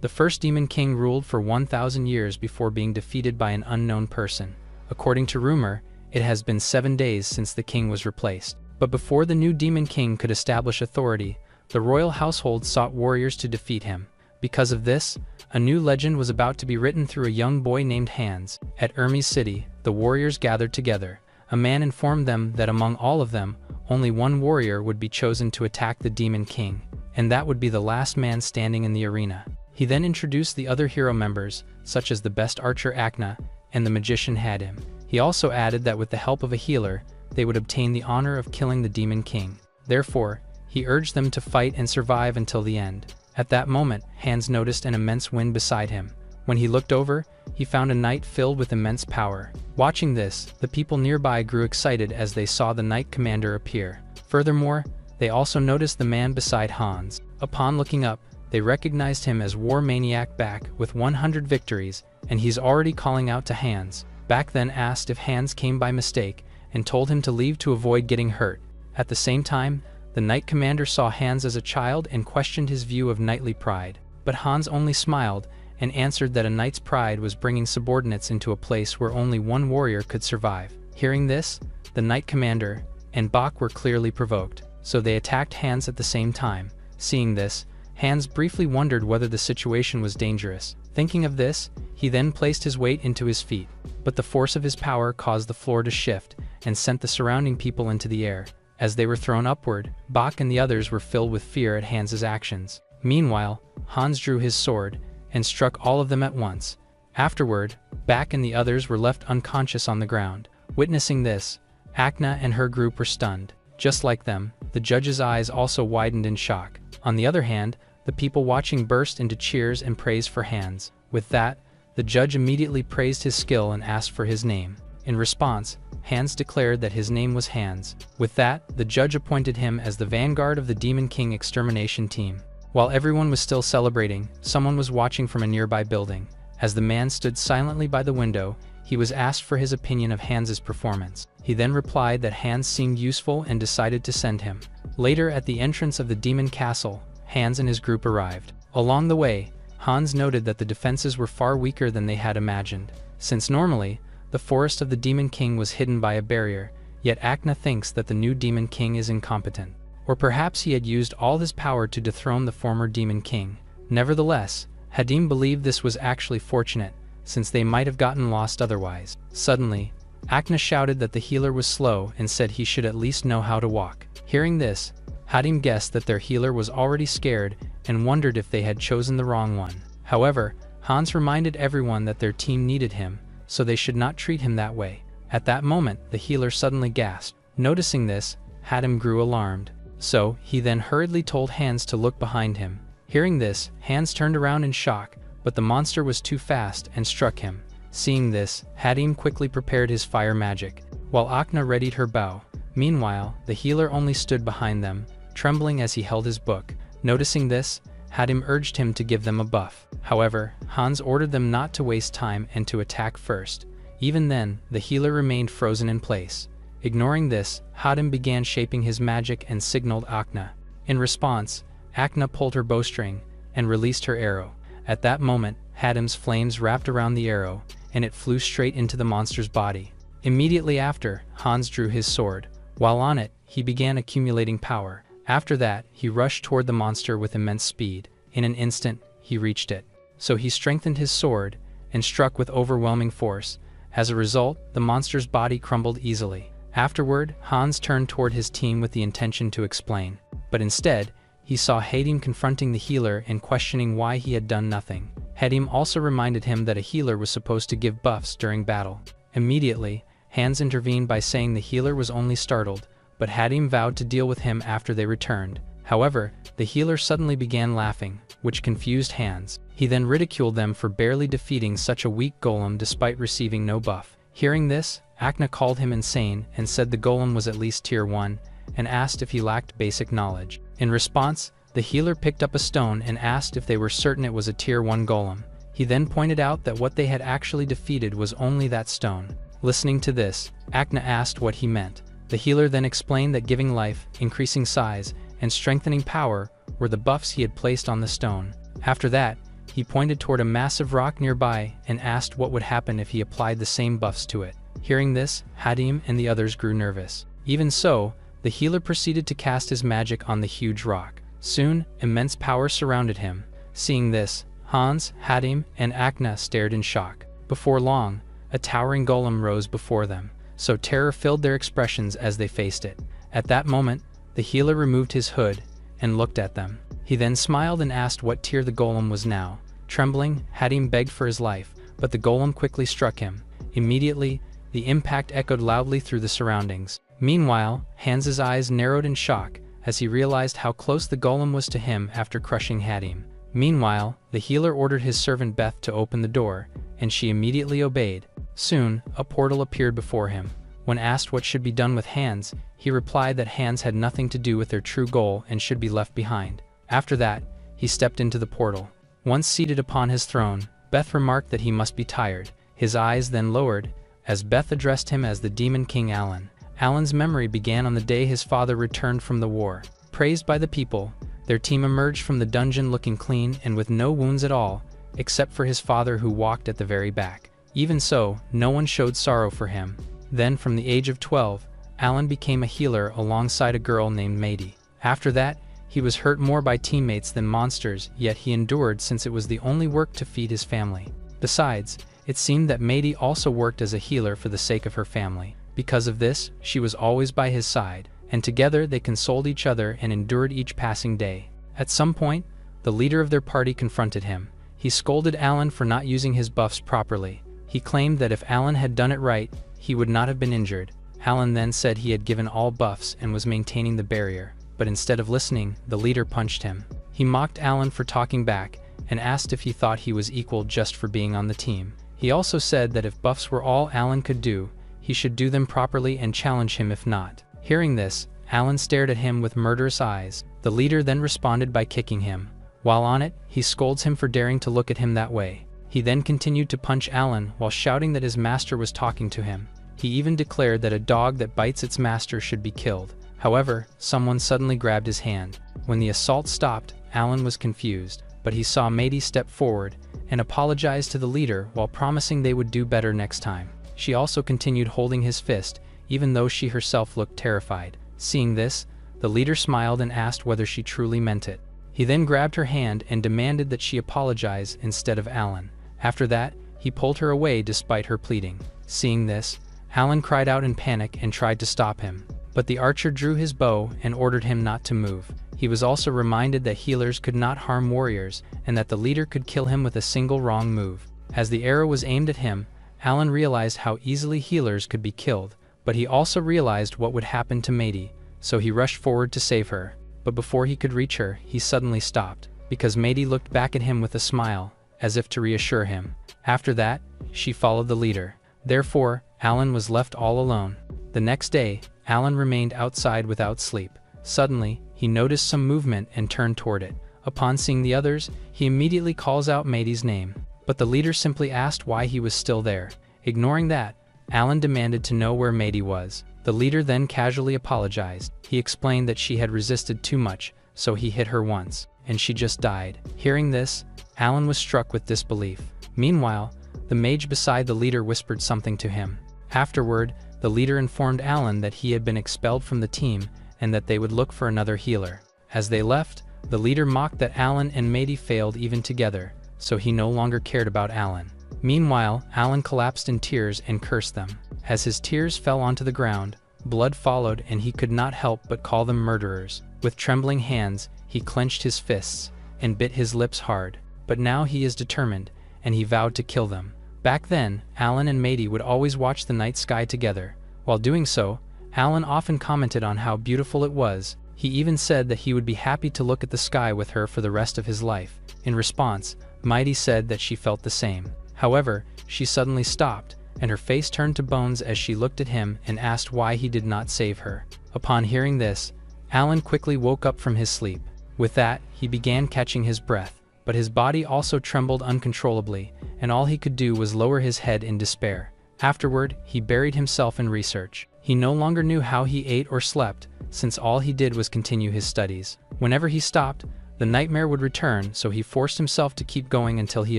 The first Demon King ruled for 1,000 years before being defeated by an unknown person. According to rumor, it has been 7 days since the king was replaced. But before the new Demon King could establish authority, the royal household sought warriors to defeat him. Because of this, a new legend was about to be written through a young boy named Hans. At Hermes City, the warriors gathered together. A man informed them that among all of them, only one warrior would be chosen to attack the Demon King, and that would be the last man standing in the arena. He then introduced the other hero members, such as the best archer Akna and the magician Hadim. He also added that with the help of a healer, they would obtain the honor of killing the Demon King. Therefore, he urged them to fight and survive until the end. At that moment, Hans noticed an immense wind beside him. When he looked over, he found a knight filled with immense power. Watching this, the people nearby grew excited as they saw the knight commander appear. Furthermore, they also noticed the man beside Hans. Upon looking up, they recognized him as War Maniac Back with 100 victories, and he's already calling out to Hans. Back then asked if Hans came by mistake and told him to leave to avoid getting hurt. At the same time, the knight commander saw Hans as a child and questioned his view of knightly pride. But Hans only smiled and answered that a knight's pride was bringing subordinates into a place where only one warrior could survive. Hearing this, the knight commander and Bach were clearly provoked, so they attacked Hans at the same time. Seeing this, Hans briefly wondered whether the situation was dangerous. Thinking of this, he then placed his weight into his feet, but the force of his power caused the floor to shift and sent the surrounding people into the air. As they were thrown upward, Bach and the others were filled with fear at Hans's actions. Meanwhile, Hans drew his sword and struck all of them at once. Afterward, Bach and the others were left unconscious on the ground. Witnessing this, Akna and her group were stunned. Just like them, the judge's eyes also widened in shock. On the other hand, the people watching burst into cheers and praise for Hans. With that, the judge immediately praised his skill and asked for his name. In response, Hans declared that his name was Hans. With that, the judge appointed him as the vanguard of the Demon King extermination team. While everyone was still celebrating, someone was watching from a nearby building. As the man stood silently by the window, he was asked for his opinion of Hans's performance. He then replied that Hans seemed useful and decided to send him. Later, at the entrance of the Demon Castle, Hans and his group arrived. Along the way, Hans noted that the defenses were far weaker than they had imagined. Since normally, the forest of the Demon King was hidden by a barrier, yet Akna thinks that the new Demon King is incompetent. Or perhaps he had used all his power to dethrone the former Demon King. Nevertheless, Hadim believed this was actually fortunate, since they might have gotten lost otherwise. Suddenly, Akna shouted that the healer was slow and said he should at least know how to walk. Hearing this, Hadim guessed that their healer was already scared and wondered if they had chosen the wrong one. However, Hans reminded everyone that their team needed him, so they should not treat him that way. At that moment, the healer suddenly gasped. Noticing this, Hadim grew alarmed. So, he then hurriedly told Hans to look behind him. Hearing this, Hans turned around in shock, but the monster was too fast and struck him. Seeing this, Hadim quickly prepared his fire magic, while Akna readied her bow. Meanwhile, the healer only stood behind them, trembling as he held his book. Noticing this, Hadim urged him to give them a buff. However, Hans ordered them not to waste time and to attack first. Even then, the healer remained frozen in place. Ignoring this, Hadim began shaping his magic and signaled Akna. In response, Akna pulled her bowstring and released her arrow. At that moment, Hadim's flames wrapped around the arrow, and it flew straight into the monster's body. Immediately after, Hans drew his sword. While on it, he began accumulating power. After that, he rushed toward the monster with immense speed. In an instant, he reached it. So he strengthened his sword and struck with overwhelming force. As a result, the monster's body crumbled easily. Afterward, Hans turned toward his team with the intention to explain. But instead, he saw Hadim confronting the healer and questioning why he had done nothing. Hadim also reminded him that a healer was supposed to give buffs during battle. Immediately, Hans intervened by saying the healer was only startled, but Hadim vowed to deal with him after they returned. However, the healer suddenly began laughing, which confused Hans. He then ridiculed them for barely defeating such a weak golem despite receiving no buff. Hearing this, Akna called him insane and said the golem was at least tier 1, and asked if he lacked basic knowledge. In response, the healer picked up a stone and asked if they were certain it was a tier 1 golem. He then pointed out that what they had actually defeated was only that stone. Listening to this, Akna asked what he meant. The healer then explained that giving life, increasing size, and strengthening power were the buffs he had placed on the stone. After that, He pointed toward a massive rock nearby and asked what would happen if he applied the same buffs to it. Hearing this, Hadim and the others grew nervous. Even so, the healer proceeded to cast his magic on the huge rock. Soon, immense power surrounded him. Seeing this, Hans, Hadim, and Akna stared in shock. Before long, a towering golem rose before them, so terror filled their expressions as they faced it. At that moment, the healer removed his hood and looked at them. He then smiled and asked what tier the golem was now. Trembling, Hadim begged for his life, but the golem quickly struck him. Immediately, the impact echoed loudly through the surroundings. Meanwhile, Hans's eyes narrowed in shock as he realized how close the golem was to him after crushing Hadim. Meanwhile, the healer ordered his servant Beth to open the door, and she immediately obeyed. Soon, a portal appeared before him. When asked what should be done with Hans, he replied that Hans had nothing to do with their true goal and should be left behind. After that, he stepped into the portal. Once seated upon his throne, Beth remarked that he must be tired. His eyes then lowered, as Beth addressed him as the Demon King Alan. Alan's memory began on the day his father returned from the war. Praised by the people, their team emerged from the dungeon looking clean and with no wounds at all, except for his father who walked at the very back. Even so, no one showed sorrow for him. Then, from the age of 12, Alan became a healer alongside a girl named Mady. After that, he was hurt more by teammates than monsters, yet he endured since it was the only work to feed his family. Besides, it seemed that Mady also worked as a healer for the sake of her family. Because of this, she was always by his side, and together they consoled each other and endured each passing day. At some point, the leader of their party confronted him. He scolded Alan for not using his buffs properly. He claimed that if Alan had done it right, he would not have been injured. Alan then said he had given all buffs and was maintaining the barrier, but instead of listening, the leader punched him. He mocked Alan for talking back and asked if he thought he was equal just for being on the team. He also said that if buffs were all Alan could do, he should do them properly and challenge him if not. Hearing this, Alan stared at him with murderous eyes. The leader then responded by kicking him. While on it, he scolds him for daring to look at him that way. He then continued to punch Alan while shouting that his master was talking to him. He even declared that a dog that bites its master should be killed. However, someone suddenly grabbed his hand. When the assault stopped, Alan was confused, but he saw Mady step forward and apologized to the leader while promising they would do better next time. She also continued holding his fist, even though she herself looked terrified. Seeing this, the leader smiled and asked whether she truly meant it. He then grabbed her hand and demanded that she apologize instead of Alan. After that, he pulled her away despite her pleading. Seeing this, Alan cried out in panic and tried to stop him. But the archer drew his bow and ordered him not to move. He was also reminded that healers could not harm warriors and that the leader could kill him with a single wrong move. As the arrow was aimed at him, Alan realized how easily healers could be killed, but he also realized what would happen to Mady, so he rushed forward to save her. But before he could reach her, he suddenly stopped, because Mady looked back at him with a smile, as if to reassure him. After that, she followed the leader. Therefore, Alan was left all alone. The next day, Alan remained outside without sleep. Suddenly, he noticed some movement and turned toward it. Upon seeing the others, he immediately calls out Mady's name. But the leader simply asked why he was still there. Ignoring that, Alan demanded to know where Mady was. The leader then casually apologized. He explained that she had resisted too much, so he hit her once, and she just died. Hearing this, Alan was struck with disbelief. Meanwhile, the mage beside the leader whispered something to him. Afterward, the leader informed Alan that he had been expelled from the team and that they would look for another healer. As they left, the leader mocked that Alan and Mady failed even together, so he no longer cared about Alan. Meanwhile, Alan collapsed in tears and cursed them. As his tears fell onto the ground, blood followed and he could not help but call them murderers. With trembling hands, he clenched his fists and bit his lips hard. But now he is determined, and he vowed to kill them. Back then, Alan and Mady would always watch the night sky together. While doing so, Alan often commented on how beautiful it was. He even said that he would be happy to look at the sky with her for the rest of his life. In response, Mady said that she felt the same. However, she suddenly stopped, and her face turned to bones as she looked at him and asked why he did not save her. Upon hearing this, Alan quickly woke up from his sleep. With that, he began catching his breath, but his body also trembled uncontrollably, and all he could do was lower his head in despair. Afterward, he buried himself in research. He no longer knew how he ate or slept, since all he did was continue his studies. Whenever he stopped, the nightmare would return, so he forced himself to keep going until he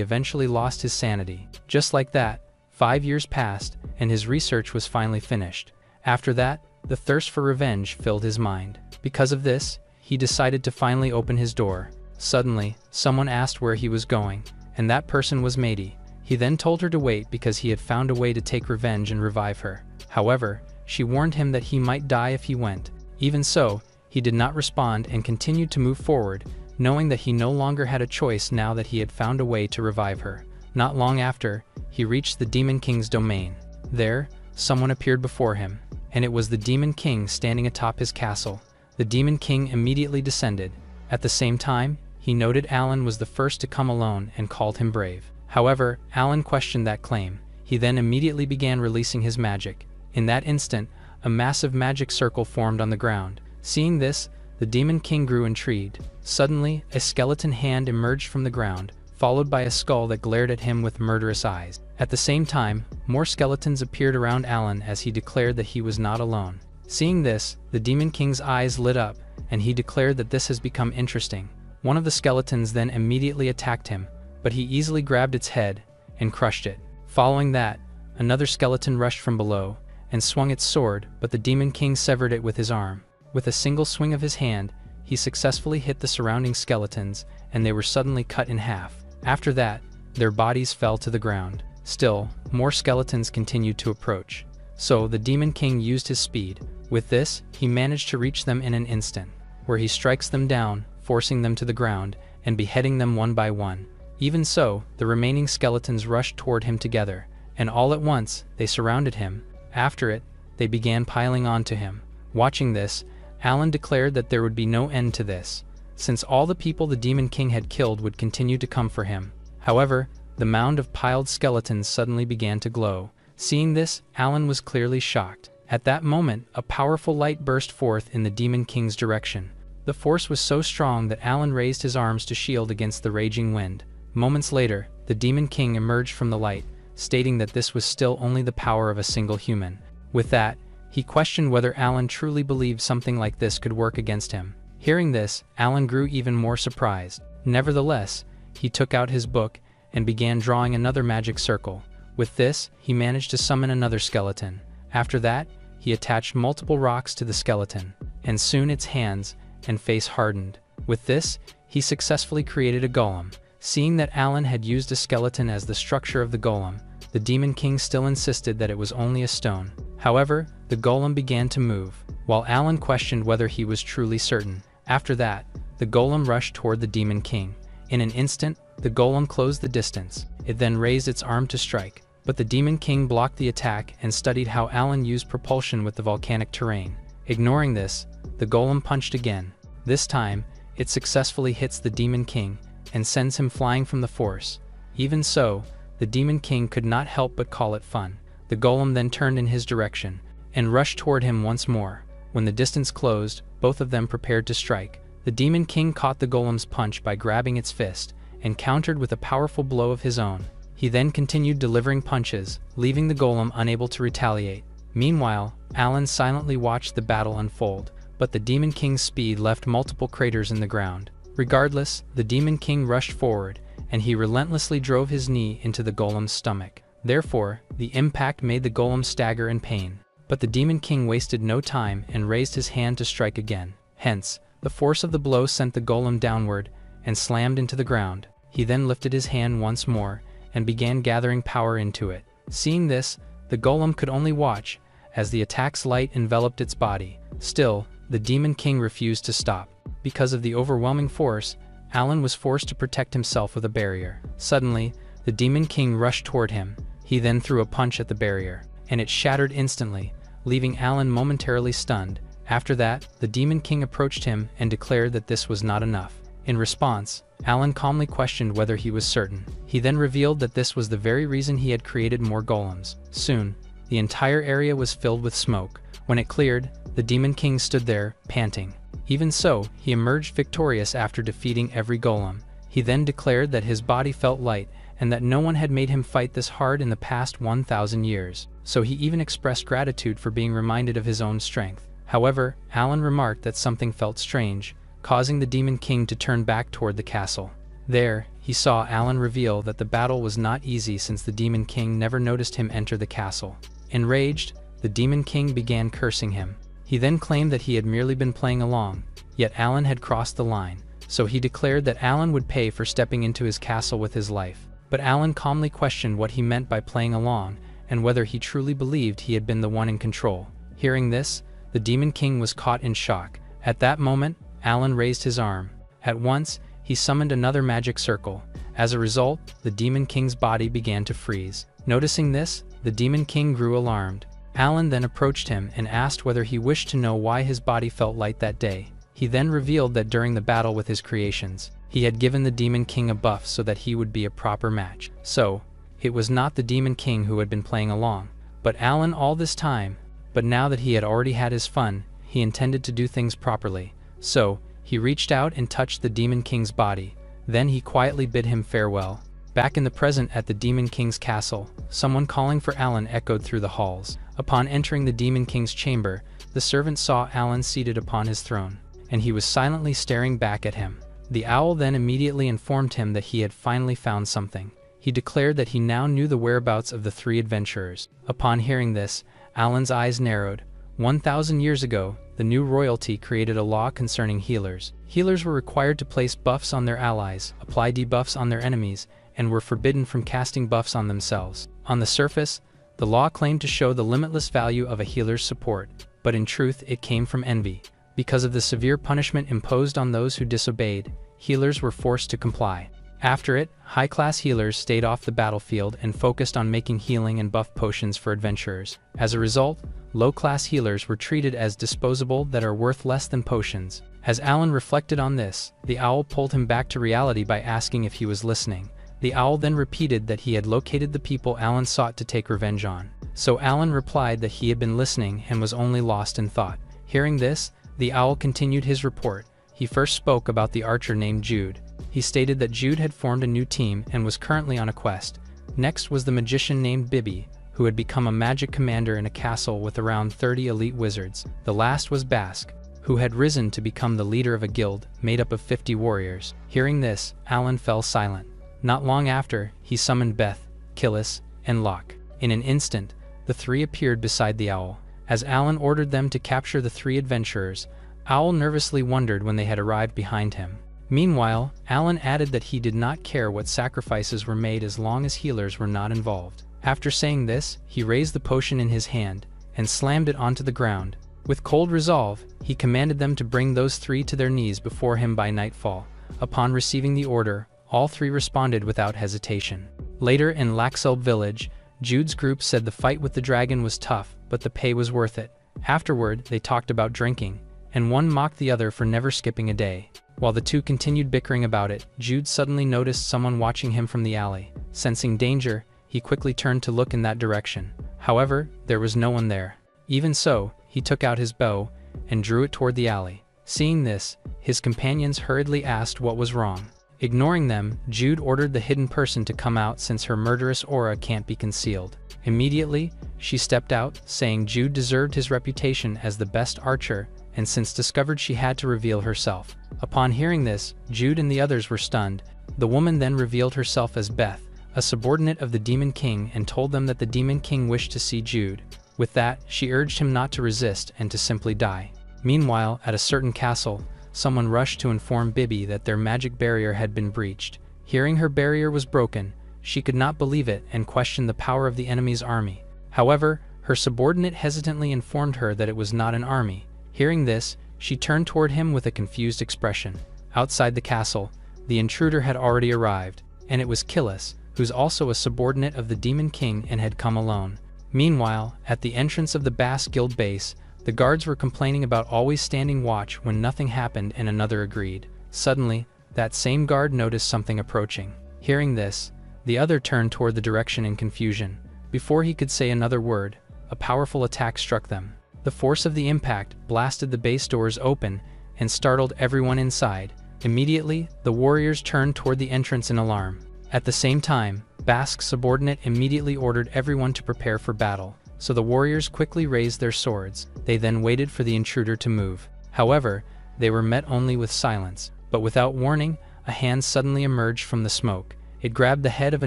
eventually lost his sanity. Just like that, 5 years passed, and his research was finally finished. After that, the thirst for revenge filled his mind. Because of this, he decided to finally open his door. Suddenly, someone asked where he was going, and that person was Matey. He then told her to wait because he had found a way to take revenge and revive her. However, she warned him that he might die if he went. Even so, he did not respond and continued to move forward, knowing that he no longer had a choice now that he had found a way to revive her. Not long after, he reached the Demon King's domain. There, someone appeared before him, and it was the Demon King standing atop his castle. The Demon King immediately descended. At the same time, he noted Alan was the first to come alone and called him brave. However, Alan questioned that claim. He then immediately began releasing his magic. In that instant, a massive magic circle formed on the ground. Seeing this, the Demon King grew intrigued. Suddenly, a skeleton hand emerged from the ground, followed by a skull that glared at him with murderous eyes. At the same time, more skeletons appeared around Alan as he declared that he was not alone. Seeing this, the Demon King's eyes lit up, and he declared that this has become interesting. One of the skeletons then immediately attacked him, but he easily grabbed its head and crushed it. Following that, another skeleton rushed from below and swung its sword, but the Demon King severed it with his arm. With a single swing of his hand, he successfully hit the surrounding skeletons, and they were suddenly cut in half. After that, their bodies fell to the ground. Still, more skeletons continued to approach. So the Demon King used his speed. With this, he managed to reach them in an instant, where he strikes them down, forcing them to the ground, and beheading them one by one. Even so, the remaining skeletons rushed toward him together, and all at once, they surrounded him. After it, they began piling onto him. Watching this, Alan declared that there would be no end to this, since all the people the Demon King had killed would continue to come for him. However, the mound of piled skeletons suddenly began to glow. Seeing this, Alan was clearly shocked. At that moment, a powerful light burst forth in the Demon King's direction. The force was so strong that Alan raised his arms to shield against the raging wind. Moments later, the Demon King emerged from the light, stating that this was still only the power of a single human. With that, he questioned whether Alan truly believed something like this could work against him. Hearing this, Alan grew even more surprised. Nevertheless, he took out his book and began drawing another magic circle. With this, he managed to summon another skeleton. After that, he attached multiple rocks to the skeleton, and soon its hands and face hardened. With this, he successfully created a golem. Seeing that Alan had used a skeleton as the structure of the golem, the Demon King still insisted that it was only a stone. However, the golem began to move, while Alan questioned whether he was truly certain. After that, the golem rushed toward the Demon King. In an instant, the golem closed the distance. It then raised its arm to strike, but the Demon King blocked the attack and studied how Alan used propulsion with the volcanic terrain. Ignoring this, the golem punched again. This time, it successfully hits the Demon King and sends him flying from the force. Even so, the Demon King could not help but call it fun. The golem then turned in his direction and rushed toward him once more. When the distance closed, both of them prepared to strike. The Demon King caught the golem's punch by grabbing its fist and countered with a powerful blow of his own. He then continued delivering punches, leaving the golem unable to retaliate. Meanwhile, Alan silently watched the battle unfold, but the Demon King's speed left multiple craters in the ground. Regardless, the Demon King rushed forward, and he relentlessly drove his knee into the golem's stomach. Therefore, the impact made the golem stagger in pain. But the Demon King wasted no time and raised his hand to strike again. Hence, the force of the blow sent the golem downward and slammed into the ground. He then lifted his hand once more and began gathering power into it. Seeing this, the golem could only watch as the attack's light enveloped its body. Still, the Demon King refused to stop. Because of the overwhelming force, Alan was forced to protect himself with a barrier. Suddenly, the Demon King rushed toward him. He then threw a punch at the barrier, and it shattered instantly, leaving Alan momentarily stunned. After that, the Demon King approached him and declared that this was not enough. In response, Alan calmly questioned whether he was certain. He then revealed that this was the very reason he had created more golems. Soon, the entire area was filled with smoke. When it cleared, the Demon King stood there, panting. Even so, he emerged victorious after defeating every golem. He then declared that his body felt light and that no one had made him fight this hard in the past 1,000 years. So he even expressed gratitude for being reminded of his own strength. However, Alan remarked that something felt strange. causing the Demon King to turn back toward the castle. There, he saw Alan reveal that the battle was not easy since the Demon King never noticed him enter the castle. Enraged, the Demon King began cursing him. He then claimed that he had merely been playing along, yet Alan had crossed the line, so he declared that Alan would pay for stepping into his castle with his life. But Alan calmly questioned what he meant by playing along, and whether he truly believed he had been the one in control. Hearing this, the Demon King was caught in shock. At that moment, Alan raised his arm. At once, he summoned another magic circle. As a result, the Demon King's body began to freeze. Noticing this, the Demon King grew alarmed. Alan then approached him and asked whether he wished to know why his body felt light that day. He then revealed that during the battle with his creations, he had given the Demon King a buff so that he would be a proper match. So, it was not the Demon King who had been playing along, but Alan all this time. But now that he had already had his fun, he intended to do things properly. So, he reached out and touched the Demon King's body. Then he quietly bid him farewell. Back in the present at the Demon King's castle, someone calling for Alan echoed through the halls. Upon entering the Demon King's chamber, the servant saw Alan seated upon his throne, and he was silently staring back at him. The owl then immediately informed him that he had finally found something. He declared that he now knew the whereabouts of the three adventurers. Upon hearing this, Alan's eyes narrowed. 1,000 years ago, the new royalty created a law concerning healers. Healers were required to place buffs on their allies, apply debuffs on their enemies, and were forbidden from casting buffs on themselves. On the surface, the law claimed to show the limitless value of a healer's support, but in truth it came from envy. Because of the severe punishment imposed on those who disobeyed, healers were forced to comply. After it, high-class healers stayed off the battlefield and focused on making healing and buff potions for adventurers. As a result, low-class healers were treated as disposable that are worth less than potions. As Alan reflected on this, the owl pulled him back to reality by asking if he was listening. The owl then repeated that he had located the people Alan sought to take revenge on. So Alan replied that he had been listening and was only lost in thought. Hearing this, the owl continued his report. He first spoke about the archer named Jude. He stated that Jude had formed a new team and was currently on a quest. Next was the magician named Bibby, who had become a magic commander in a castle with around 30 elite wizards. The last was Bask, who had risen to become the leader of a guild made up of 50 warriors. Hearing this, Alan fell silent. Not long after, he summoned Beth, Killis, and Locke. In an instant, the three appeared beside the owl. As Alan ordered them to capture the three adventurers, Owl nervously wondered when they had arrived behind him. Meanwhile, Alan added that he did not care what sacrifices were made as long as healers were not involved. After saying this, he raised the potion in his hand and slammed it onto the ground. With cold resolve, he commanded them to bring those three to their knees before him by nightfall. Upon receiving the order, all three responded without hesitation. Later in Laxelb village, Jude's group said the fight with the dragon was tough, but the pay was worth it. Afterward, they talked about drinking, and one mocked the other for never skipping a day. While the two continued bickering about it, Jude suddenly noticed someone watching him from the alley. Sensing danger, he quickly turned to look in that direction. However, there was no one there. Even so, he took out his bow and drew it toward the alley. Seeing this, his companions hurriedly asked what was wrong. Ignoring them, Jude ordered the hidden person to come out since her murderous aura can't be concealed. Immediately, she stepped out, saying Jude deserved his reputation as the best archer, and since discovered she had to reveal herself. Upon hearing this, Jude and the others were stunned. The woman then revealed herself as Beth, a subordinate of the Demon King, and told them that the Demon King wished to see Jude. With that, she urged him not to resist and to simply die. Meanwhile, at a certain castle, someone rushed to inform Bibby that their magic barrier had been breached. Hearing her barrier was broken, she could not believe it and questioned the power of the enemy's army. However, her subordinate hesitantly informed her that it was not an army. Hearing this, she turned toward him with a confused expression. Outside the castle, the intruder had already arrived, and it was Killis, who's also a subordinate of the Demon King and had come alone. Meanwhile, at the entrance of the Bass Guild base, the guards were complaining about always standing watch when nothing happened, and another agreed. Suddenly, that same guard noticed something approaching. Hearing this, the other turned toward the direction in confusion. Before he could say another word, a powerful attack struck them. The force of the impact blasted the base doors open and startled everyone inside. Immediately, the warriors turned toward the entrance in alarm. At the same time, Bask's subordinate immediately ordered everyone to prepare for battle, so the warriors quickly raised their swords. They then waited for the intruder to move. However, they were met only with silence. But without warning, a hand suddenly emerged from the smoke. It grabbed the head of a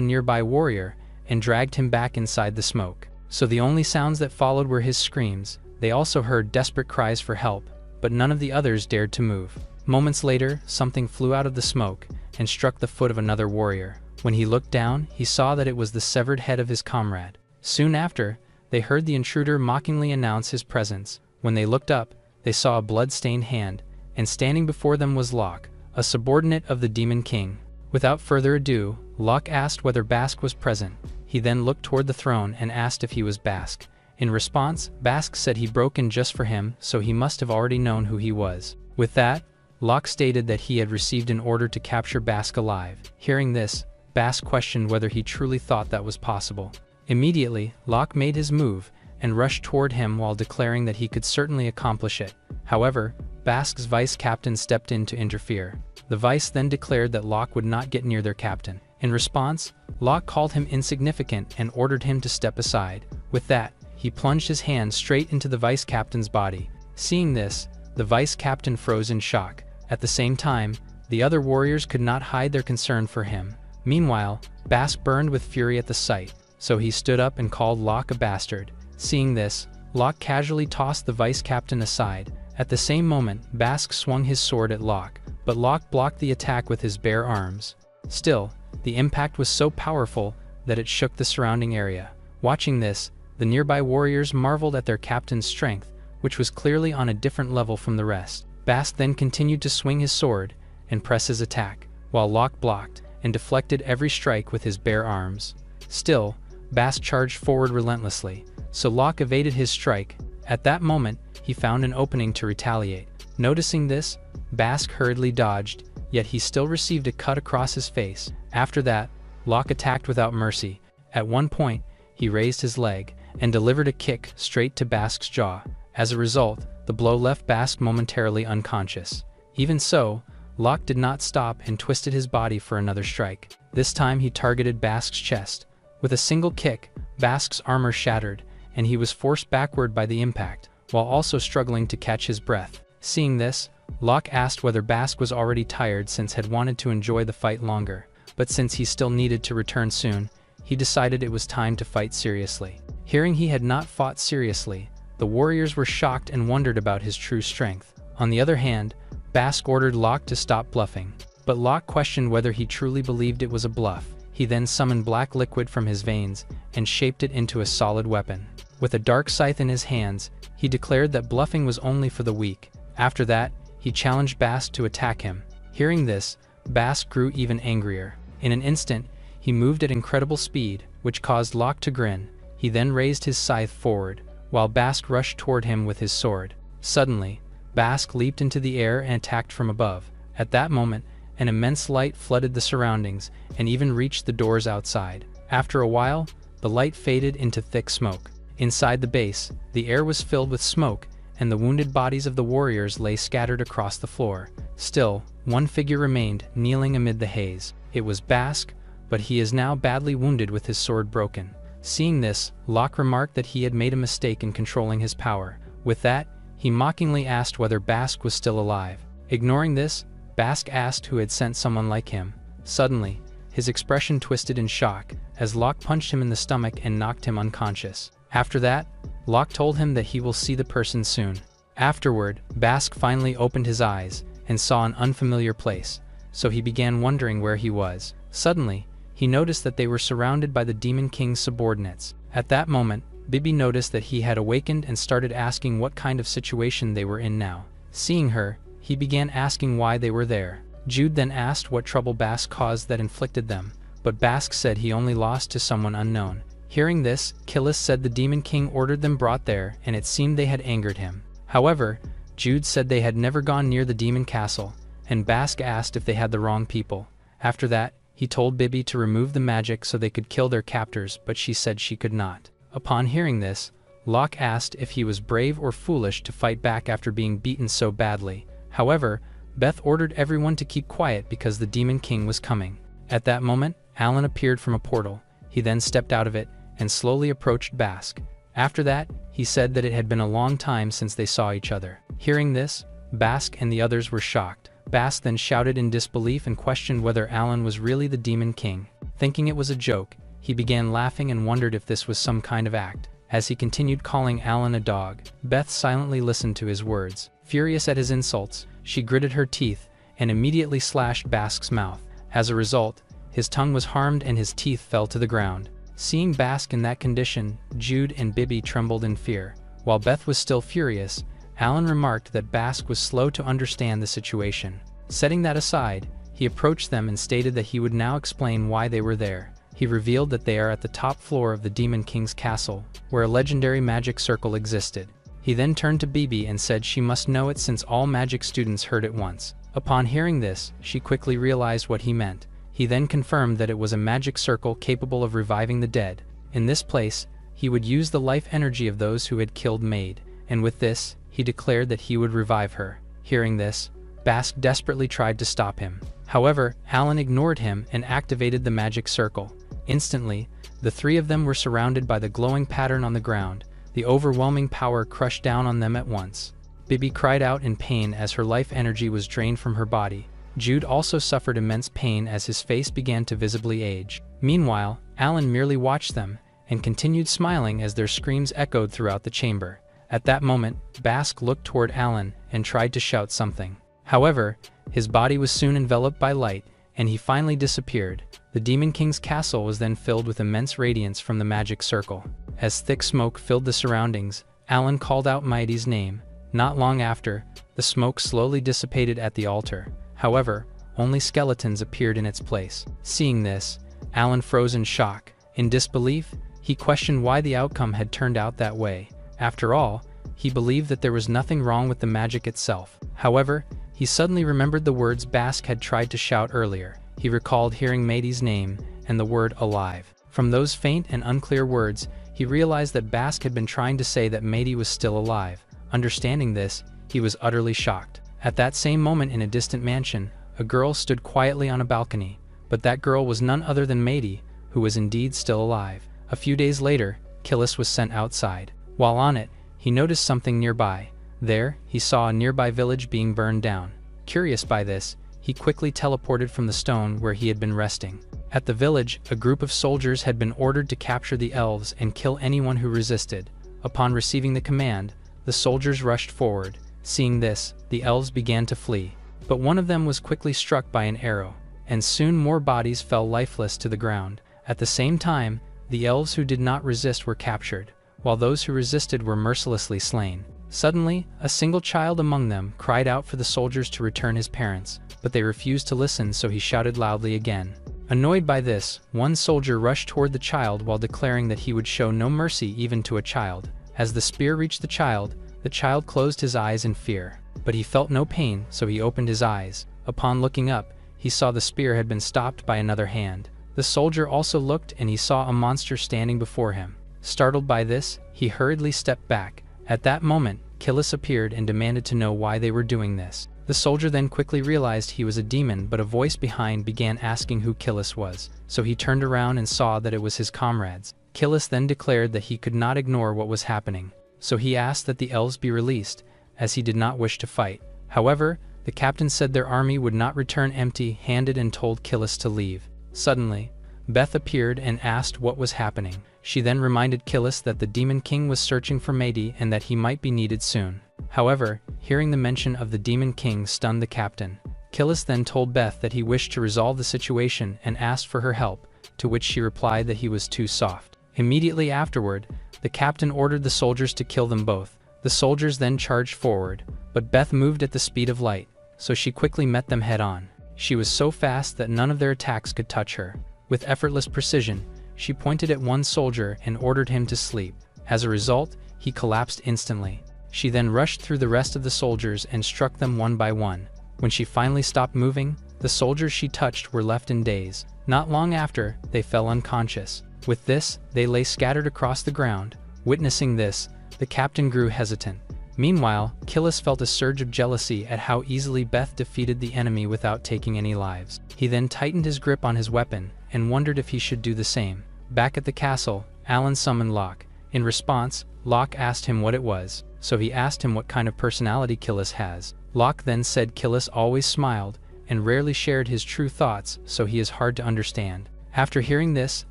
nearby warrior and dragged him back inside the smoke. So the only sounds that followed were his screams. They also heard desperate cries for help, but none of the others dared to move. Moments later, something flew out of the smoke and struck the foot of another warrior. When he looked down, he saw that it was the severed head of his comrade. Soon after, they heard the intruder mockingly announce his presence. When they looked up, they saw a blood-stained hand, and standing before them was Locke, a subordinate of the Demon King. Without further ado, Locke asked whether Bask was present. He then looked toward the throne and asked if he was Bask. In response, Bask said he broke in just for him, so he must have already known who he was. With that, Locke stated that he had received an order to capture Bask alive. Hearing this, Bask questioned whether he truly thought that was possible. Immediately, Locke made his move and rushed toward him while declaring that he could certainly accomplish it. However, Bask's vice captain stepped in to interfere. The vice then declared that Locke would not get near their captain. In response, Locke called him insignificant and ordered him to step aside. With that, he plunged his hand straight into the vice captain's body. Seeing this, the vice captain froze in shock. At the same time, the other warriors could not hide their concern for him. Meanwhile, Bask burned with fury at the sight, so he stood up and called Locke a bastard. Seeing this, Locke casually tossed the vice captain aside. At the same moment, Bask swung his sword at Locke, but Locke blocked the attack with his bare arms. Still, the impact was so powerful that it shook the surrounding area. Watching this, the nearby warriors marveled at their captain's strength, which was clearly on a different level from the rest. Bask then continued to swing his sword and press his attack, while Locke blocked and deflected every strike with his bare arms. Still, Bask charged forward relentlessly, so Locke evaded his strike. At that moment, he found an opening to retaliate. Noticing this, Bask hurriedly dodged, yet he still received a cut across his face. After that, Locke attacked without mercy. At one point, he raised his leg and delivered a kick straight to Bask's jaw. As a result, the blow left Bask momentarily unconscious. Even so, Locke did not stop and twisted his body for another strike. This time he targeted Bask's chest. With a single kick, Bask's armor shattered, and he was forced backward by the impact, while also struggling to catch his breath. Seeing this, Locke asked whether Bask was already tired since had wanted to enjoy the fight longer, but since he still needed to return soon, he decided it was time to fight seriously. Hearing he had not fought seriously, the warriors were shocked and wondered about his true strength. On the other hand, Bask ordered Locke to stop bluffing, but Locke questioned whether he truly believed it was a bluff. He then summoned black liquid from his veins and shaped it into a solid weapon. With a dark scythe in his hands, he declared that bluffing was only for the weak. After that, he challenged Bask to attack him. Hearing this, Bask grew even angrier. In an instant, he moved at incredible speed, which caused Locke to grin. He then raised his scythe forward, while Bask rushed toward him with his sword. Suddenly, Bask leaped into the air and attacked from above. At that moment, an immense light flooded the surroundings and even reached the doors outside. After a while, the light faded into thick smoke. Inside the base, the air was filled with smoke, and the wounded bodies of the warriors lay scattered across the floor. Still, one figure remained, kneeling amid the haze. It was Bask, but he is now badly wounded with his sword broken. Seeing this, Locke remarked that he had made a mistake in controlling his power. With that, he mockingly asked whether Bask was still alive. Ignoring this, Bask asked who had sent someone like him. Suddenly, his expression twisted in shock as Locke punched him in the stomach and knocked him unconscious. After that, Locke told him that he will see the person soon. Afterward, Bask finally opened his eyes and saw an unfamiliar place, so he began wondering where he was. Suddenly, he noticed that they were surrounded by the Demon King's subordinates. At that moment, Bibi noticed that he had awakened and started asking what kind of situation they were in now. Seeing her, he began asking why they were there. Jude then asked what trouble Bask caused that inflicted them, but Bask said he only lost to someone unknown. Hearing this, Killis said the Demon King ordered them brought there, and it seemed they had angered him. However, Jude said they had never gone near the Demon Castle, and Bask asked if they had the wrong people. After that, he told Bibi to remove the magic so they could kill their captors, but she said she could not. Upon hearing this, Locke asked if he was brave or foolish to fight back after being beaten so badly. However, Beth ordered everyone to keep quiet because the Demon King was coming. At that moment, Alan appeared from a portal. He then stepped out of it and slowly approached Bask. After that, he said that it had been a long time since they saw each other. Hearing this, Bask and the others were shocked. Bask then shouted in disbelief and questioned whether Alan was really the Demon King. Thinking it was a joke, he began laughing and wondered if this was some kind of act. As he continued calling Alan a dog, Beth silently listened to his words. Furious at his insults, she gritted her teeth and immediately slashed Bask's mouth. As a result, his tongue was harmed and his teeth fell to the ground. Seeing Bask in that condition, Jude and Bibi trembled in fear. While Beth was still furious, Alan remarked that Bask was slow to understand the situation. Setting that aside, he approached them and stated that he would now explain why they were there. He revealed that they are at the top floor of the Demon King's castle, where a legendary magic circle existed. He then turned to Bibi and said she must know it since all magic students heard it once. Upon hearing this, she quickly realized what he meant. He then confirmed that it was a magic circle capable of reviving the dead. In this place, he would use the life energy of those who had killed Maid, and with this, he declared that he would revive her. Hearing this, Bask desperately tried to stop him. However, Alan ignored him and activated the magic circle. Instantly, the three of them were surrounded by the glowing pattern on the ground. The overwhelming power crushed down on them at once. Bibi cried out in pain as her life energy was drained from her body. Jude also suffered immense pain as his face began to visibly age. Meanwhile, Alan merely watched them and continued smiling as their screams echoed throughout the chamber. At that moment, Bask looked toward Alan and tried to shout something. However, his body was soon enveloped by light, and he finally disappeared. The Demon King's castle was then filled with immense radiance from the magic circle. As thick smoke filled the surroundings, Alan called out Mighty's name. Not long after, the smoke slowly dissipated at the altar. However, only skeletons appeared in its place. Seeing this, Alan froze in shock. In disbelief, he questioned why the outcome had turned out that way. After all, he believed that there was nothing wrong with the magic itself. However, he suddenly remembered the words Bask had tried to shout earlier. He recalled hearing Mighty's name and the word alive. From those faint and unclear words, he realized that Bask had been trying to say that Mighty was still alive. Understanding this, he was utterly shocked. At that same moment in a distant mansion, a girl stood quietly on a balcony. But that girl was none other than Mighty, who was indeed still alive. A few days later, Killis was sent outside. While on it, he noticed something nearby. There, he saw a nearby village being burned down. Curious by this, he quickly teleported from the stone where he had been resting. At the village, a group of soldiers had been ordered to capture the elves and kill anyone who resisted. Upon receiving the command, the soldiers rushed forward. Seeing this, the elves began to flee. But one of them was quickly struck by an arrow, and soon more bodies fell lifeless to the ground. At the same time, the elves who did not resist were captured, while those who resisted were mercilessly slain. Suddenly, a single child among them cried out for the soldiers to return his parents, but they refused to listen, so he shouted loudly again. Annoyed by this, one soldier rushed toward the child while declaring that he would show no mercy even to a child. As the spear reached the child closed his eyes in fear. But he felt no pain, so he opened his eyes. Upon looking up, he saw the spear had been stopped by another hand. The soldier also looked and he saw a monster standing before him. Startled by this, he hurriedly stepped back. At that moment, Killis appeared and demanded to know why they were doing this. The soldier then quickly realized he was a demon, but a voice behind began asking who Killis was, so he turned around and saw that it was his comrades. Killis then declared that he could not ignore what was happening, so he asked that the elves be released, as he did not wish to fight. However, the captain said their army would not return empty-handed and told Killis to leave. Suddenly, Beth appeared and asked what was happening. She then reminded Killis that the Demon King was searching for Mighty and that he might be needed soon. However, hearing the mention of the Demon King stunned the captain. Killis then told Beth that he wished to resolve the situation and asked for her help, to which she replied that he was too soft. Immediately afterward, the captain ordered the soldiers to kill them both. The soldiers then charged forward, but Beth moved at the speed of light, so she quickly met them head-on. She was so fast that none of their attacks could touch her. With effortless precision, she pointed at one soldier and ordered him to sleep. As a result, he collapsed instantly. She then rushed through the rest of the soldiers and struck them one by one. When she finally stopped moving, the soldiers she touched were left in daze. Not long after, they fell unconscious. With this, they lay scattered across the ground. Witnessing this, the captain grew hesitant. Meanwhile, Killis felt a surge of jealousy at how easily Beth defeated the enemy without taking any lives. He then tightened his grip on his weapon and wondered if he should do the same. Back at the castle, Alan summoned Locke. In response, Locke asked him what it was. so he asked him what kind of personality Killis has. Locke then said Killis always smiled and rarely shared his true thoughts, so he is hard to understand. After hearing this,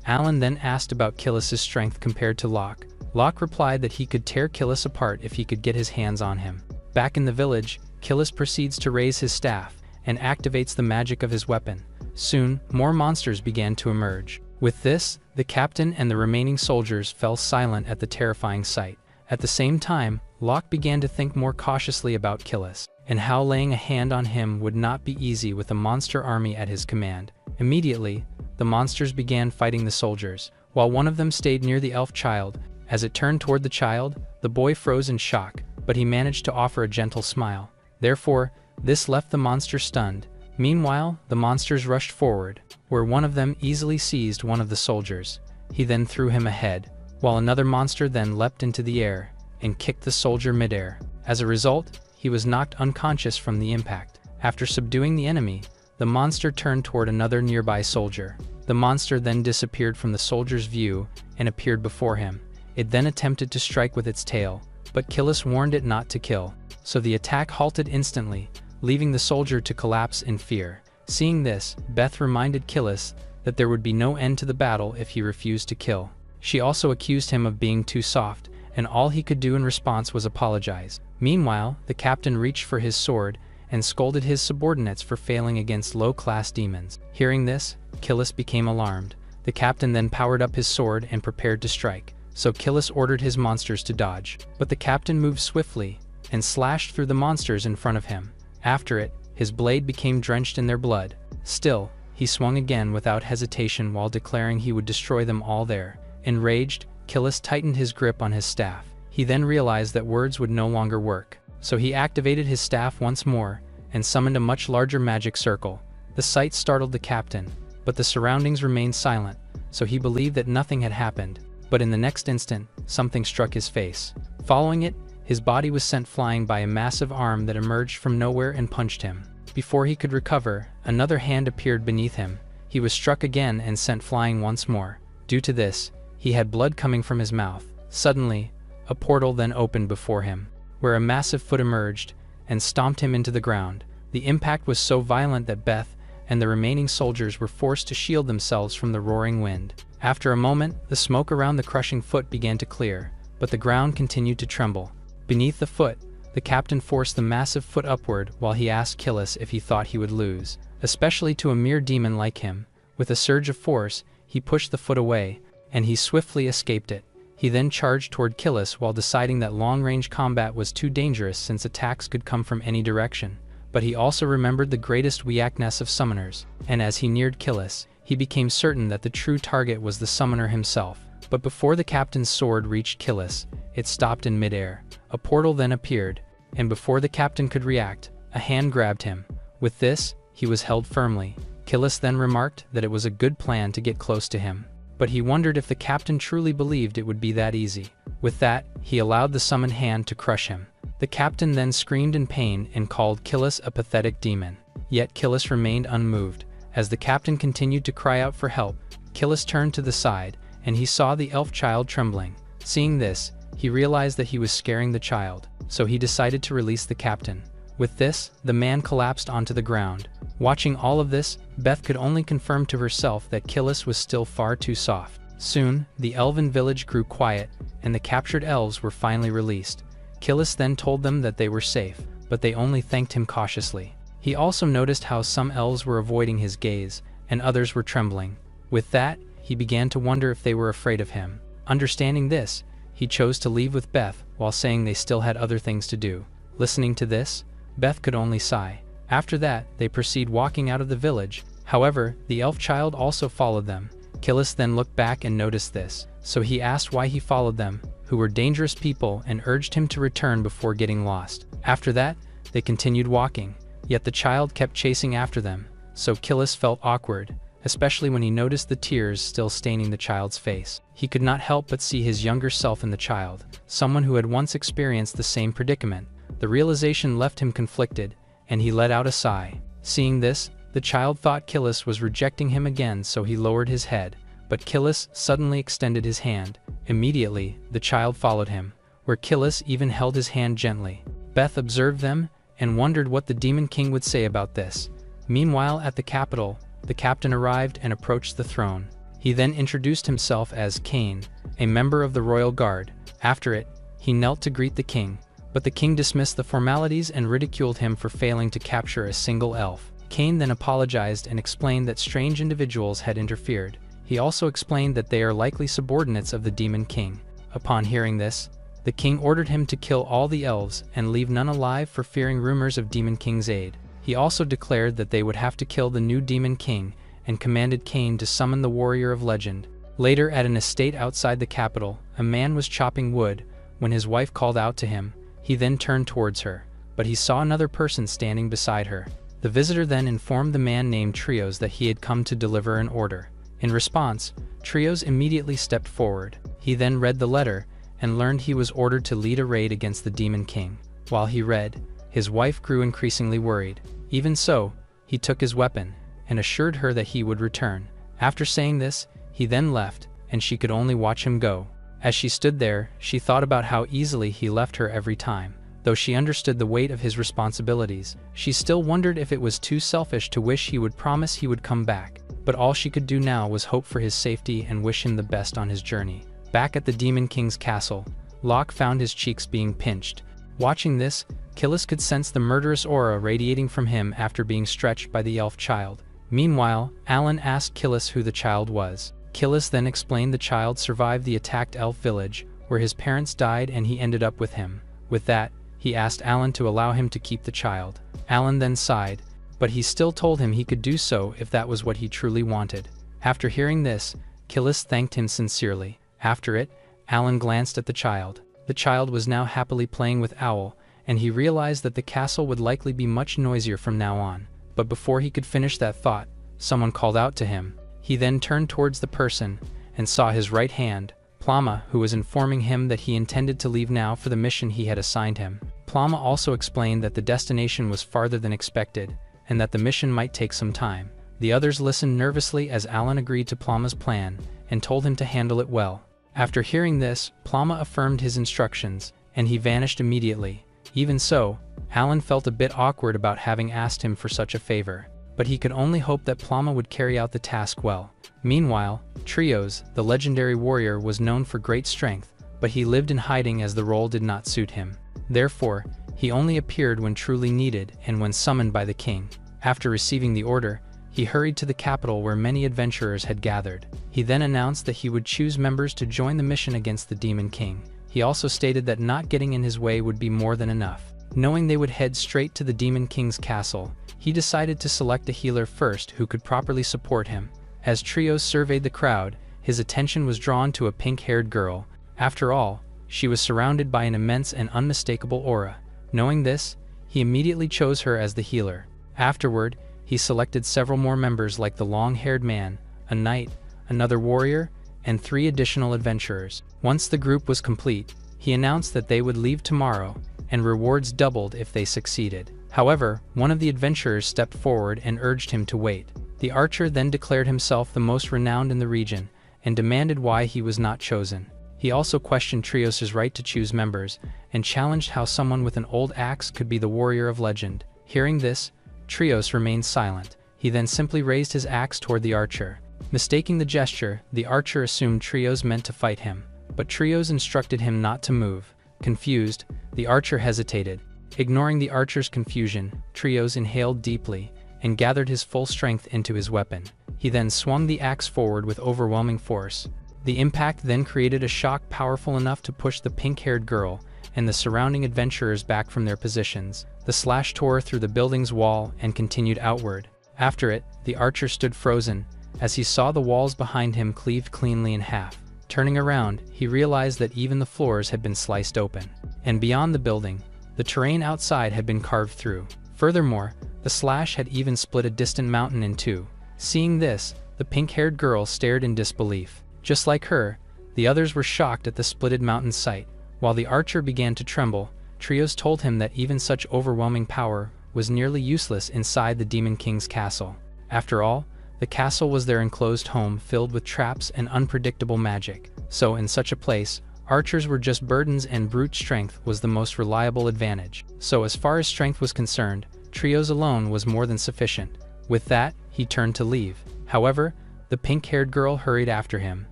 Alan then asked about Killis's strength compared to Locke. Locke replied that he could tear Killis apart if he could get his hands on him. Back in the village, Killis proceeds to raise his staff and activates the magic of his weapon. Soon, more monsters began to emerge. With this, the captain and the remaining soldiers fell silent at the terrifying sight. At the same time, Locke began to think more cautiously about Killis, and how laying a hand on him would not be easy with a monster army at his command. Immediately, the monsters began fighting the soldiers, while one of them stayed near the elf child. As it turned toward the child, the boy froze in shock, but he managed to offer a gentle smile. Therefore, this left the monster stunned. Meanwhile, the monsters rushed forward, where one of them easily seized one of the soldiers. He then threw him ahead, while another monster then leapt into the air and kicked the soldier midair. As a result, he was knocked unconscious from the impact. After subduing the enemy, the monster turned toward another nearby soldier. The monster then disappeared from the soldier's view and appeared before him. It then attempted to strike with its tail, but Killis warned it not to kill, so the attack halted instantly, leaving the soldier to collapse in fear. Seeing this, Beth reminded Killis that there would be no end to the battle if he refused to kill. She also accused him of being too soft, and all he could do in response was apologize. Meanwhile, the captain reached for his sword and scolded his subordinates for failing against low-class demons. Hearing this, Killis became alarmed. The captain then powered up his sword and prepared to strike, so Killis ordered his monsters to dodge. But the captain moved swiftly and slashed through the monsters in front of him. After it, his blade became drenched in their blood. Still, he swung again without hesitation while declaring he would destroy them all there. Enraged, Killis tightened his grip on his staff. He then realized that words would no longer work, so he activated his staff once more and summoned a much larger magic circle. The sight startled the captain, but the surroundings remained silent, so he believed that nothing had happened. But in the next instant, something struck his face. Following it, his body was sent flying by a massive arm that emerged from nowhere and punched him. Before he could recover, another hand appeared beneath him. He was struck again and sent flying once more. Due to this, he had blood coming from his mouth. Suddenly, a portal then opened before him, where a massive foot emerged and stomped him into the ground. The impact was so violent that Beth and the remaining soldiers were forced to shield themselves from the roaring wind. After a moment, the smoke around the crushing foot began to clear, but the ground continued to tremble. Beneath the foot, the captain forced the massive foot upward while he asked Killis if he thought he would lose, especially to a mere demon like him. With a surge of force, he pushed the foot away, and he swiftly escaped it. He then charged toward Killis while deciding that long-range combat was too dangerous since attacks could come from any direction. But he also remembered the greatest weakness of summoners, and as he neared Killis, he became certain that the true target was the summoner himself. But before the captain's sword reached Killis, it stopped in midair. A portal then appeared, and before the captain could react, a hand grabbed him. With this, he was held firmly. Killis then remarked that it was a good plan to get close to him, but he wondered if the captain truly believed it would be that easy. With that, he allowed the summoned hand to crush him. The captain then screamed in pain and called Killis a pathetic demon. Yet Killis remained unmoved. As the captain continued to cry out for help, Killis turned to the side, and he saw the elf child trembling. Seeing this, he realized that he was scaring the child, so he decided to release the captain. With this, the man collapsed onto the ground. Watching all of this, Beth could only confirm to herself that Killis was still far too soft. Soon, the elven village grew quiet, and the captured elves were finally released. Killis then told them that they were safe, but they only thanked him cautiously. He also noticed how some elves were avoiding his gaze, and others were trembling. With that, he began to wonder if they were afraid of him. Understanding this, he chose to leave with Beth while saying they still had other things to do. Listening to this, Beth could only sigh. After that, they proceed walking out of the village. However, the elf child also followed them. Killis then looked back and noticed this, so he asked why he followed them, who were dangerous people, and urged him to return before getting lost. After that, they continued walking, yet the child kept chasing after them, so Killis felt awkward, especially when he noticed the tears still staining the child's face. He could not help but see his younger self in the child, someone who had once experienced the same predicament. The realization left him conflicted, and he let out a sigh. Seeing this, the child thought Killis was rejecting him again, so he lowered his head, but Killis suddenly extended his hand. Immediately, the child followed him, where Killis even held his hand gently. Beth observed them and wondered what the Demon King would say about this. Meanwhile, at the capital, the captain arrived and approached the throne. He then introduced himself as Cain, a member of the royal guard. After it, he knelt to greet the king, but the king dismissed the formalities and ridiculed him for failing to capture a single elf. Cain then apologized and explained that strange individuals had interfered. He also explained that they are likely subordinates of the Demon King. Upon hearing this, the king ordered him to kill all the elves and leave none alive for fearing rumors of Demon King's aid. He also declared that they would have to kill the new Demon King and commanded Cain to summon the warrior of legend. Later, at an estate outside the capital, a man was chopping wood when his wife called out to him. He then turned towards her, but he saw another person standing beside her. The visitor then informed the man named Trios that he had come to deliver an order. In response, Trios immediately stepped forward. He then read the letter and learned he was ordered to lead a raid against the Demon King. While he read, his wife grew increasingly worried. Even so, he took his weapon and assured her that he would return. After saying this, he then left, and she could only watch him go. As she stood there, she thought about how easily he left her every time. Though she understood the weight of his responsibilities, she still wondered if it was too selfish to wish he would promise he would come back. But all she could do now was hope for his safety and wish him the best on his journey. Back at the Demon King's castle, Locke found his cheeks being pinched. Watching this, Killis could sense the murderous aura radiating from him after being stretched by the elf child. Meanwhile, Alan asked Killis who the child was. Killis then explained the child survived the attacked elf village, where his parents died and he ended up with him. With that, he asked Alan to allow him to keep the child. Alan then sighed, but he still told him he could do so if that was what he truly wanted. After hearing this, Killis thanked him sincerely. After it, Alan glanced at the child. The child was now happily playing with Owl, and he realized that the castle would likely be much noisier from now on. But before he could finish that thought, someone called out to him. He then turned towards the person and saw his right hand, Plama, who was informing him that he intended to leave now for the mission he had assigned him. Plama also explained that the destination was farther than expected, and that the mission might take some time. The others listened nervously as Alan agreed to Plama's plan and told him to handle it well. After hearing this, Plama affirmed his instructions, and he vanished immediately. Even so, Alan felt a bit awkward about having asked him for such a favor, but he could only hope that Plama would carry out the task well. Meanwhile, Trios, the legendary warrior, was known for great strength, but he lived in hiding as the role did not suit him. Therefore, he only appeared when truly needed and when summoned by the king. After receiving the order, he hurried to the capital where many adventurers had gathered. He then announced that he would choose members to join the mission against the Demon King. He also stated that not getting in his way would be more than enough. Knowing they would head straight to the Demon King's castle, he decided to select a healer first who could properly support him. As Trios surveyed the crowd, his attention was drawn to a pink-haired girl. After all, she was surrounded by an immense and unmistakable aura. Knowing this, he immediately chose her as the healer. Afterward, he selected several more members like the long-haired man, a knight, another warrior, and 3 additional adventurers. Once the group was complete, he announced that they would leave tomorrow, and rewards doubled if they succeeded. However, one of the adventurers stepped forward and urged him to wait. The archer then declared himself the most renowned in the region, and demanded why he was not chosen. He also questioned Trios' right to choose members, and challenged how someone with an old axe could be the warrior of legend. Hearing this, Trios remained silent. He then simply raised his axe toward the archer. Mistaking the gesture, the archer assumed Trios meant to fight him, but Trios instructed him not to move. Confused, the archer hesitated. Ignoring the archer's confusion, Trios inhaled deeply and gathered his full strength into his weapon. He then swung the axe forward with overwhelming force. The impact then created a shock powerful enough to push the pink-haired girl and the surrounding adventurers back from their positions. The slash tore through the building's wall and continued outward. After it, the archer stood frozen, as he saw the walls behind him cleaved cleanly in half. Turning around, he realized that even the floors had been sliced open. And beyond the building, the terrain outside had been carved through. Furthermore, the slash had even split a distant mountain in two. Seeing this, the pink-haired girl stared in disbelief. Just like her, the others were shocked at the splitted mountain sight. While the archer began to tremble, Trios told him that even such overwhelming power was nearly useless inside the Demon King's castle. After all, the castle was their enclosed home filled with traps and unpredictable magic. So in such a place, archers were just burdens and brute strength was the most reliable advantage. So as far as strength was concerned, Trios alone was more than sufficient. With that, he turned to leave. However, the pink-haired girl hurried after him,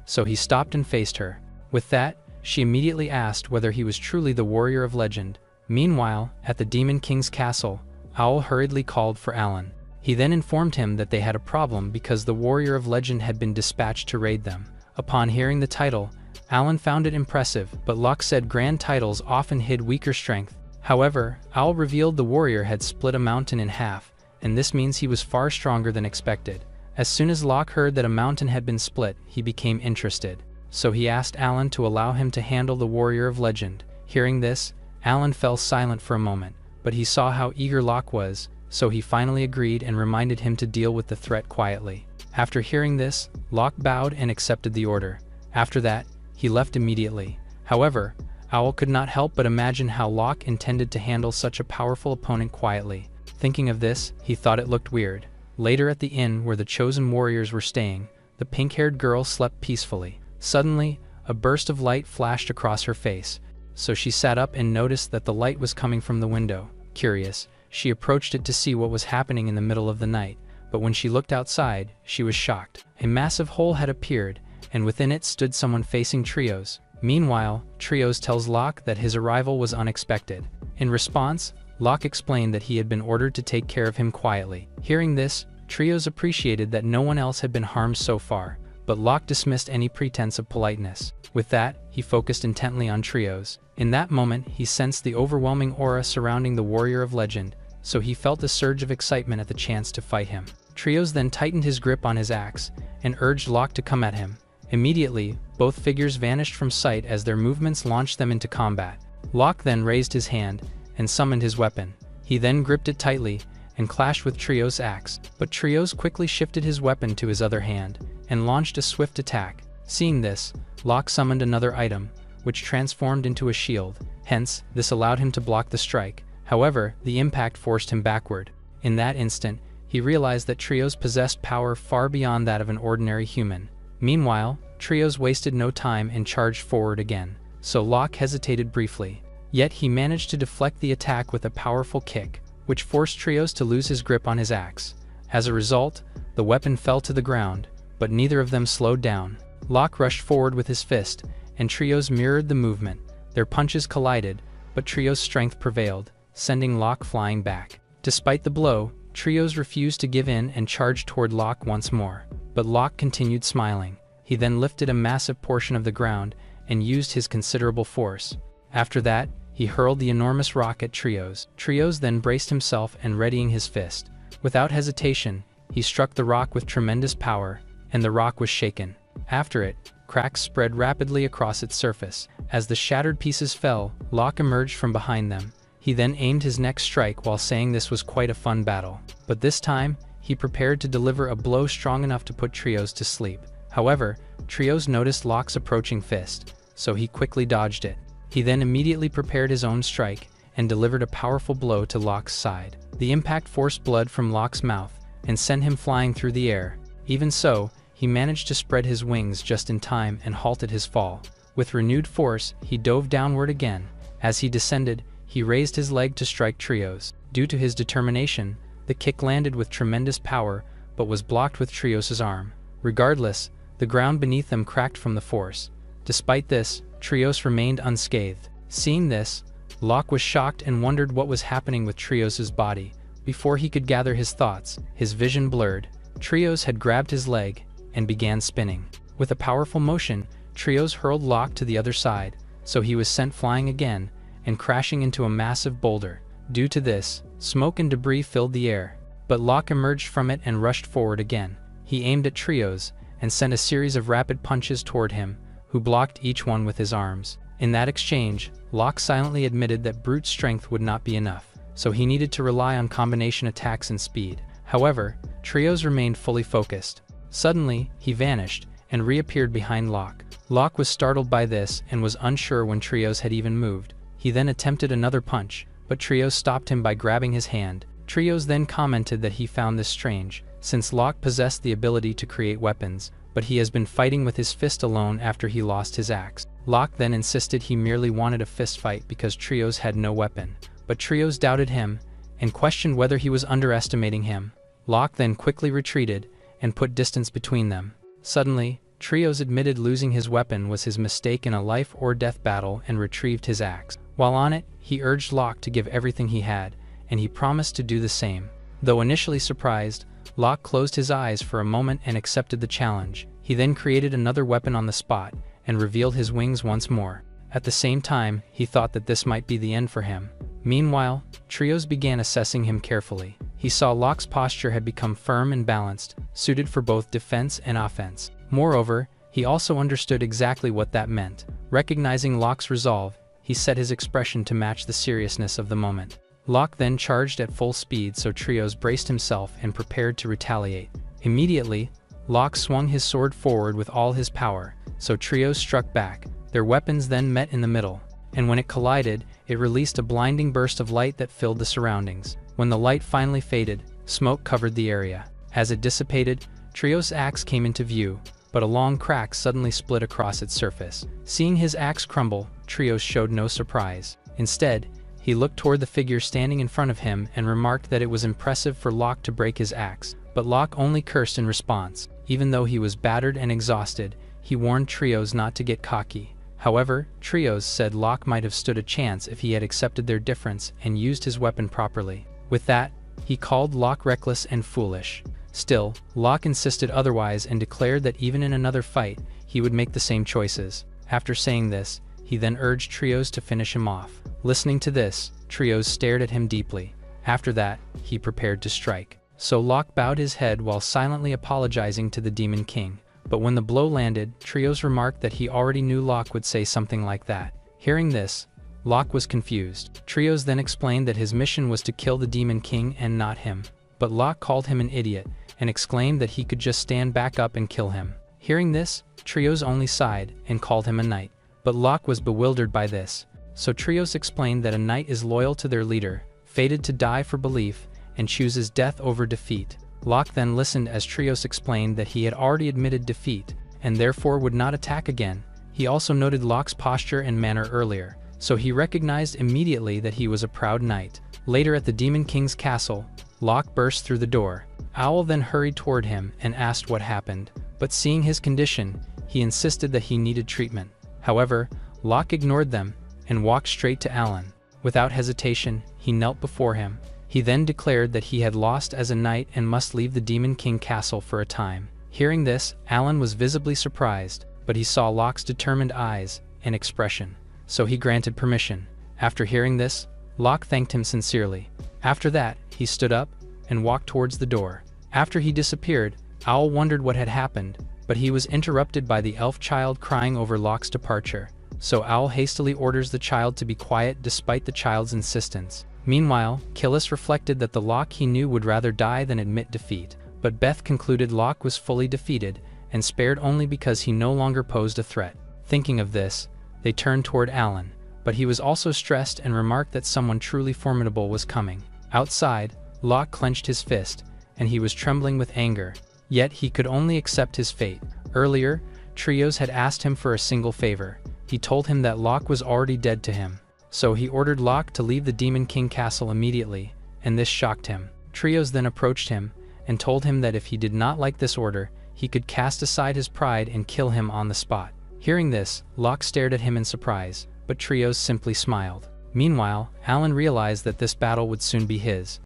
so he stopped and faced her. With that, she immediately asked whether he was truly the warrior of legend. Meanwhile, at the Demon King's castle, Owl hurriedly called for Alan. He then informed him that they had a problem because the warrior of legend had been dispatched to raid them. Upon hearing the title, Alan found it impressive, but Locke said grand titles often hid weaker strength. However, Owl revealed the warrior had split a mountain in half, and this means he was far stronger than expected. As soon as Locke heard that a mountain had been split, he became interested. So he asked Alan to allow him to handle the warrior of legend. Hearing this, Alan fell silent for a moment, but he saw how eager Locke was, so he finally agreed and reminded him to deal with the threat quietly. After hearing this, Locke bowed and accepted the order. After that, he left immediately. However, Owl could not help but imagine how Locke intended to handle such a powerful opponent quietly. Thinking of this, he thought it looked weird. Later at the inn where the chosen warriors were staying, the pink-haired girl slept peacefully. Suddenly, a burst of light flashed across her face, so she sat up and noticed that the light was coming from the window. Curious, she approached it to see what was happening in the middle of the night, but when she looked outside, she was shocked. A massive hole had appeared, and within it stood someone facing Trios. Meanwhile, Trios tells Locke that his arrival was unexpected. In response, Locke explained that he had been ordered to take care of him quietly. Hearing this, Trios appreciated that no one else had been harmed so far, but Locke dismissed any pretense of politeness. With that, he focused intently on Trios. In that moment, he sensed the overwhelming aura surrounding the warrior of legend, so he felt a surge of excitement at the chance to fight him. Trios then tightened his grip on his axe and urged Locke to come at him. Immediately, both figures vanished from sight as their movements launched them into combat. Locke then raised his hand and summoned his weapon. He then gripped it tightly and clashed with Trios' axe, but Trios quickly shifted his weapon to his other hand and launched a swift attack. Seeing this, Locke summoned another item, which transformed into a shield. Hence, this allowed him to block the strike. However, the impact forced him backward. In that instant, he realized that Trios possessed power far beyond that of an ordinary human. Meanwhile, Trios wasted no time and charged forward again, so Locke hesitated briefly. Yet he managed to deflect the attack with a powerful kick, which forced Trios to lose his grip on his axe. As a result, the weapon fell to the ground, but neither of them slowed down. Locke rushed forward with his fist, and Trios mirrored the movement. Their punches collided, but Trios' strength prevailed, sending Locke flying back. Despite the blow, Trios refused to give in and charged toward Locke once more, but Locke continued smiling. He then lifted a massive portion of the ground and used his considerable force. After that, he hurled the enormous rock at Trios. Trios then braced himself and readying his fist. Without hesitation, he struck the rock with tremendous power, and the rock was shaken. After it, cracks spread rapidly across its surface. As the shattered pieces fell, Locke emerged from behind them. He then aimed his next strike while saying this was quite a fun battle. But this time, he prepared to deliver a blow strong enough to put Trios to sleep. However, Trios noticed Locke's approaching fist, so he quickly dodged it. He then immediately prepared his own strike and delivered a powerful blow to Locke's side. The impact forced blood from Locke's mouth and sent him flying through the air. Even so, he managed to spread his wings just in time and halted his fall. With renewed force, he dove downward again. As he descended, he raised his leg to strike Trios. Due to his determination, the kick landed with tremendous power, but was blocked with Trios' arm. Regardless, the ground beneath them cracked from the force. Despite this, Trios remained unscathed. Seeing this, Locke was shocked and wondered what was happening with Trios' body. Before he could gather his thoughts, his vision blurred. Trios had grabbed his leg and began spinning. With a powerful motion, Trios hurled Locke to the other side, so he was sent flying again and crashing into a massive boulder. Due to this, smoke and debris filled the air, but Locke emerged from it and rushed forward again. He aimed at Trios and sent a series of rapid punches toward him, who blocked each one with his arms. In that exchange, Locke silently admitted that brute strength would not be enough, so he needed to rely on combination attacks and speed. However, Trios remained fully focused. Suddenly, he vanished and reappeared behind Locke. Locke was startled by this and was unsure when Trios had even moved. He then attempted another punch, but Trios stopped him by grabbing his hand. Trios then commented that he found this strange, since Locke possessed the ability to create weapons, but he has been fighting with his fist alone after he lost his axe. Locke then insisted he merely wanted a fist fight because Trios had no weapon, but Trios doubted him and questioned whether he was underestimating him. Locke then quickly retreated and put distance between them. Suddenly, Trios admitted losing his weapon was his mistake in a life-or-death battle and retrieved his axe. While on it, he urged Locke to give everything he had, and he promised to do the same. Though initially surprised, Locke closed his eyes for a moment and accepted the challenge. He then created another weapon on the spot and revealed his wings once more. At the same time, he thought that this might be the end for him. Meanwhile, Trios began assessing him carefully. He saw Locke's posture had become firm and balanced, suited for both defense and offense. Moreover, he also understood exactly what that meant. Recognizing Locke's resolve, he set his expression to match the seriousness of the moment. Locke then charged at full speed, so Trios braced himself and prepared to retaliate. Immediately, Locke swung his sword forward with all his power, so Trios struck back. Their weapons then met in the middle, and when it collided, it released a blinding burst of light that filled the surroundings. When the light finally faded, smoke covered the area. As it dissipated, Trios' axe came into view, but a long crack suddenly split across its surface. Seeing his axe crumble, Trios showed no surprise. Instead, he looked toward the figure standing in front of him and remarked that it was impressive for Locke to break his axe, but Locke only cursed in response. Even though he was battered and exhausted, he warned Trios not to get cocky. However, Trios said Locke might have stood a chance if he had accepted their difference and used his weapon properly. With that, he called Locke reckless and foolish. Still, Locke insisted otherwise and declared that even in another fight, he would make the same choices. After saying this, he then urged Trios to finish him off. Listening to this, Trios stared at him deeply. After that, he prepared to strike. So Locke bowed his head while silently apologizing to the Demon King. But when the blow landed, Trios remarked that he already knew Locke would say something like that. Hearing this, Locke was confused. Trios then explained that his mission was to kill the Demon King and not him. But Locke called him an idiot and exclaimed that he could just stand back up and kill him. Hearing this, Trios only sighed and called him a knight. But Locke was bewildered by this. So Trios explained that a knight is loyal to their leader, fated to die for belief, and chooses death over defeat. Locke then listened as Trios explained that he had already admitted defeat, and therefore would not attack again. He also noted Locke's posture and manner earlier, so he recognized immediately that he was a proud knight. Later at the Demon King's castle, Locke burst through the door. Owl then hurried toward him and asked what happened, but seeing his condition, he insisted that he needed treatment. However, Locke ignored them and walked straight to Alan. Without hesitation, he knelt before him. He then declared that he had lost as a knight and must leave the Demon King castle for a time. Hearing this, Alan was visibly surprised, but he saw Locke's determined eyes and expression, so he granted permission. After hearing this, Locke thanked him sincerely. After that, he stood up and walked towards the door. After he disappeared, Owl wondered what had happened, but he was interrupted by the elf child crying over Locke's departure. So Owl hastily orders the child to be quiet despite the child's insistence. Meanwhile, Killis reflected that the Locke he knew would rather die than admit defeat, but Beth concluded Locke was fully defeated and spared only because he no longer posed a threat. Thinking of this, they turned toward Alan, but he was also stressed and remarked that someone truly formidable was coming. Outside, Locke clenched his fist, and he was trembling with anger, yet he could only accept his fate. Earlier, Trios had asked him for a single favor. He told him that Locke was already dead to him. So he ordered Locke to leave the Demon King castle immediately, and this shocked him. Trios then approached him and told him that if he did not like this order, he could cast aside his pride and kill him on the spot. Hearing this, Locke stared at him in surprise, but Trios simply smiled. Meanwhile, Alan realized that this battle would soon be his.